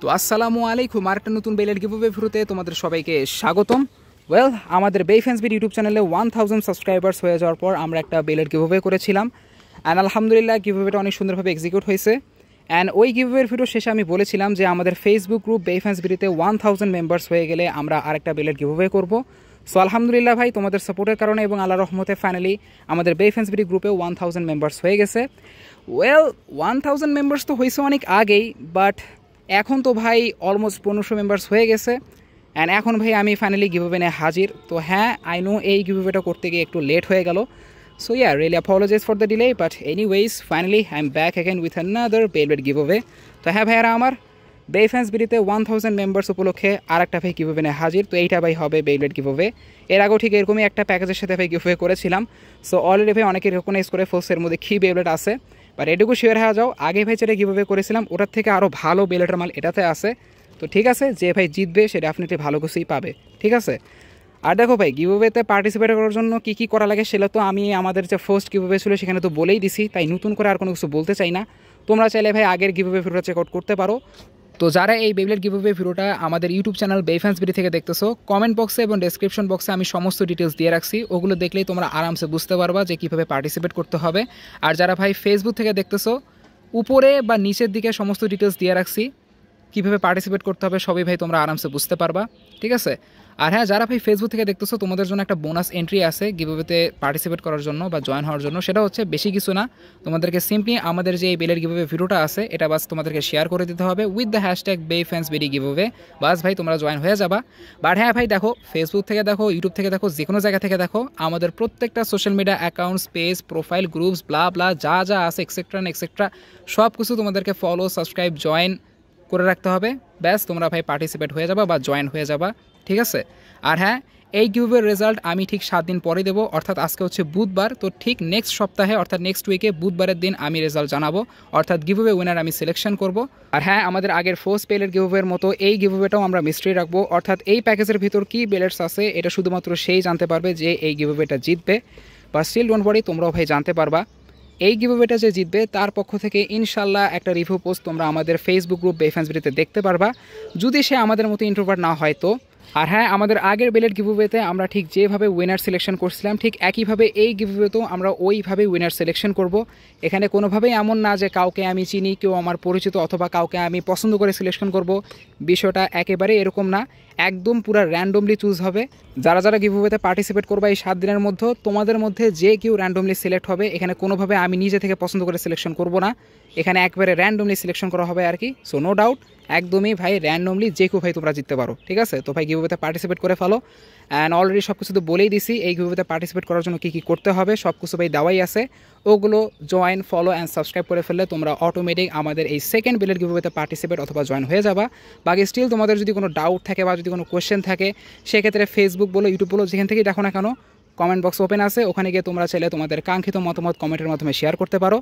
তো আসসালামু আলাইকুম, আরেকটা নতুন বেলেট গিভওয়ে ভিডিওতে তোমাদের সবাইকে স্বাগতম। ওয়েল, আমাদের বে ফ্যান্সবির ইউটিউব চ্যানেলে 1000 সাবস্ক্রাইবার্স হয়ে যাওয়ার পর আমরা একটা বেলেট গিভওয়ে করেছিলাম। অ্যান্ড আলহামদুলিল্লাহ গিভওয়েটা অনেক সুন্দরভাবে এক্সিকিউট হয়েছে। অ্যান্ড ওই গিভওয়ের ভিডিও শেষে আমি বলেছিলাম যে আমাদের ফেসবুক গ্রুপ বে ফ্যান্সবিরিতে 1000 মেম্বার্স হয়ে গেলে আমরা আরেকটা বেলেট গিভওয়ে করবো। সো আলহামদুলিল্লাহ ভাই, তোমাদের সাপোর্টের কারণে এবং আল্লাহ রহমতে ফাইনালি আমাদের বে ফ্যান্সবিরি গ্রুপেও 1000 মেম্বার্স হয়ে গেছে। ওয়েল, 1000 মেম্বার্স তো হয়েছে অনেক আগেই, বাট এখন তো ভাই অলমোস্ট 1500 মেম্বার্স হয়ে গেছে। অ্যান্ড এখন ভাই আমি ফাইনালি গিভওয়ে নিয়ে হাজির। তো হ্যাঁ, আই নো এই গিভওয়েটা করতে গিয়ে একটু লেট হয়ে গেল। So yeah, really apologise for the delay, but anyways finally I am back again with another velvet giveaway. তো হ্যাঁ ভাইয়ারা, আমার বে ফ্যান্সবিরিতে 1000 মেম্বার্স উপলক্ষে আর একটা ভাই গিভওয়ে নিয়ে হাজির। তো এইটা ভাই হবে বেলবেট গিভওয়ে। এর আগেও ঠিক এরকমই একটা প্যাকেজের সাথে ভাই গিভওয়ে করেছিলাম। সো অলরেডি ভাই অনেকে রেকগনাইজ করে ফোর্সের মধ্যে কি বেলবেট আছে, বাট এটুকু শেয়ার হয়ে যাও, আগে ভাই যেটা গিভওয়ে করেছিলাম ওটার থেকে আরও ভালো বেলেটের মাল এটাতে আছে। তো ঠিক আছে, যে ভাই জিতবে সে ডেফিনেটলি ভালো কিছুই পাবে, ঠিক আছে। আর দেখো ভাই, গিভওয়েতে পার্টিসিপেট করার জন্য কী কী করা লাগে সেটা তো আমি আমাদের যে ফার্স্ট গিভওয়ে ছিল সেখানে তো বলেই দিছি, তাই নতুন করে আর কোনো কিছু বলতে চাই না। তোমরা চাইলে ভাই আগের গিভওয়ে ভিডিওটা চেক আউট করতে পারো। তো যারা এই বেবলেট গিভওয়ে ভিডিওটা আমাদের ইউটিউব চ্যানেল বে ফ্যান্সবিরি থেকে দেখতেছো, কমেন্ট বক্সে এবং ডেসক্রিপশন বক্সে আমি সমস্ত ডিটেলস দিয়ে রাখছি, ওগুলো দেখলেই তোমরা আরামসে বুঝতে পারবা যে কীভাবে পার্টিসিপেট করতে হবে। আর যারা ভাই ফেসবুক থেকে দেখতেছো, উপরে বা নিচের দিকে সমস্ত ডিটেলস দিয়ে রাখছি, কীভাবে পার্টিসিপেট করতে হবে সবই ভাই তোমরা আরামসে বুঝতে পারবা, ঠিক আছে। আর হ্যাঁ, যারা ভাই ফেসবুক থেকে দেখতেছো, তোমাদের জন্য একটা বোনাস এন্ট্রি আছে গিভওয়েতে পার্টিসিপেট করার জন্য বা জয়েন হওয়ার জন্য। সেটা হচ্ছে বেশি কিছু না, তোমাদেরকে সিম্পলি আমাদের যে এই বেলের গিভওয়ে ভিডিওটা আছে এটা বাস তোমাদেরকে শেয়ার করে দিতে হবে উইথ দ্য হ্যাশট্যাগ বে ফ্যান্সবিরি গিভওয়ে। বাস ভাই তোমরা জয়েন হয়ে যাবা। বাট হ্যাঁ ভাই, দেখো ফেসবুক থেকে দেখো, ইউটিউব থেকে দেখো, যে কোনো জায়গা থেকে দেখো, আমাদের প্রত্যেকটা social media accounts, page, profile, groups, blah blah যা যা আছে এক্সেট্রা এক্সেট্রা সব কিছু তোমাদেরকে ফলো, সাবস্ক্রাইব, জয়েন করে রাখতে হবে। ব্যাস তোমরা ভাই পার্টিসিপেট হয়ে যাবা বা জয়েন হয়ে যাবা, ঠিক আছে। আর হ্যাঁ, এই গিভওয়ের রেজাল্ট আমি ঠিক 7 দিন পরে দেবো, অর্থাৎ আজকে হচ্ছে বুধবার। তো ঠিক নেক্সট সপ্তাহে অর্থাৎ নেক্সট উইকে বুধবারের দিন আমি রেজাল্ট জানাবো, অর্থাৎ গিভওয়ে উইনার আমি সিলেকশন করব। আর হ্যাঁ, আমাদের আগের ফার্স্ট বেলের গিভওয়ের মতো এই গিভওয়েটাও আমরা মিস্ট্রি রাখবো, অর্থাৎ এই প্যাকেজের ভিতর কী বেলেটস আছে এটা শুধুমাত্র সেই জানতে পারবে যে এই গিভওয়েটা জিতবে। বা স্টিল ডোন্ট ওয়ারি, তোমরাও ভাই জানতে পারবা। এই গিভওয়েটা যে জিতবে তার পক্ষ থেকে ইনশাল্লাহ একটা রিভিউ পোস্ট তোমরা আমাদের ফেসবুক গ্রুপ বে ফ্যান্সবিরিতে দেখতে পারবা, যদি সে আমাদের মতো ইন্ট্রোভার্ট না হয় তো। আর হ্যাঁ, আমাদের আগের বেলেট গিভওয়েতে আমরা ঠিক যেভাবে উইনার সিলেকশন করছিলাম ঠিক একইভাবে এই গিভওয়েতেও আমরা ওইভাবে উইনার সিলেকশন করব। এখানে কোনোভাবেই এমন না যে কাউকে আমি চিনি, কেউ আমার পরিচিত অথবা কাউকে আমি পছন্দ করে সিলেকশন করব, বিষয়টা একেবারে এরকম না। একদম পুরো র্যান্ডমলি চুজ হবে। যারা যারা গিভওয়েতে পার্টিসিপেট করবে এই 7 দিনের মধ্যে, তোমাদের মধ্যে যে কেউ র্যান্ডমলি সিলেক্ট হবে। এখানে কোনোভাবে আমি নিজে থেকে পছন্দ করে সিলেকশন করব না, এখানে একবারে র্যান্ডমলি সিলেকশন করা হবে আর কি। সো নো ডাউট, একদমই ভাই র্যান্ডমলি যে কেউ ভাই তোমরা জিততে পারো, ঠিক আছে। তো ভাই গিভওয়েতে পার্টিসিপেট করে ফেলো। অ্যান্ড অলরেডি সব কিছু তো বলেই দিছি, এই গিভওয়েতে পার্টিসিপেট করার জন্য কী কী করতে হবে সব কিছু ভাই দেওয়াই আছে। ওগুলো জয়েন, ফলো অ্যান্ড সাবস্ক্রাইব করে ফেললে তোমরা অটোমেটিক আমাদের এই সেকেন্ড বেলের গিভওয়েতে পার্টিসিপেট অথবা জয়েন হয়ে যাবা। বাকি স্টিল তোমাদের যদি কোনো ডাউট থাকে বা যদি কোনো কোয়েশ্চেন থাকে, সেক্ষেত্রে ফেসবুক বলো, ইউটিউব বলো, যেখান থেকেই দেখো না কেন, কমেন্ট বক্স ওপেন আছে, ওখানে গিয়ে তোমরা চাইলে তোমাদের কাঙ্ক্ষিত মতামত কমেন্টের মাধ্যমে শেয়ার করতে পারো।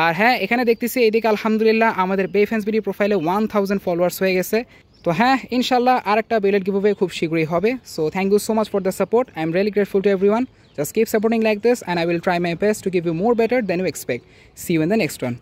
আর হ্যাঁ, এখানে দেখতেছি এইদিকে আলহামদুলিল্লাহ আমাদের বে ফ্যান্সবিরি প্রোফাইলে 1000 ফলোয়ার্স হয়ে গেছে। তো হ্যাঁ, ইনশাল্লাহ আরেকটা বেলেট গিভওয়ে খুব শীঘ্রই হবে। So thank you so much for the support, I am really grateful to everyone. Just keep supporting like this and I will try my best to give you more better than you expect. See you in the next one.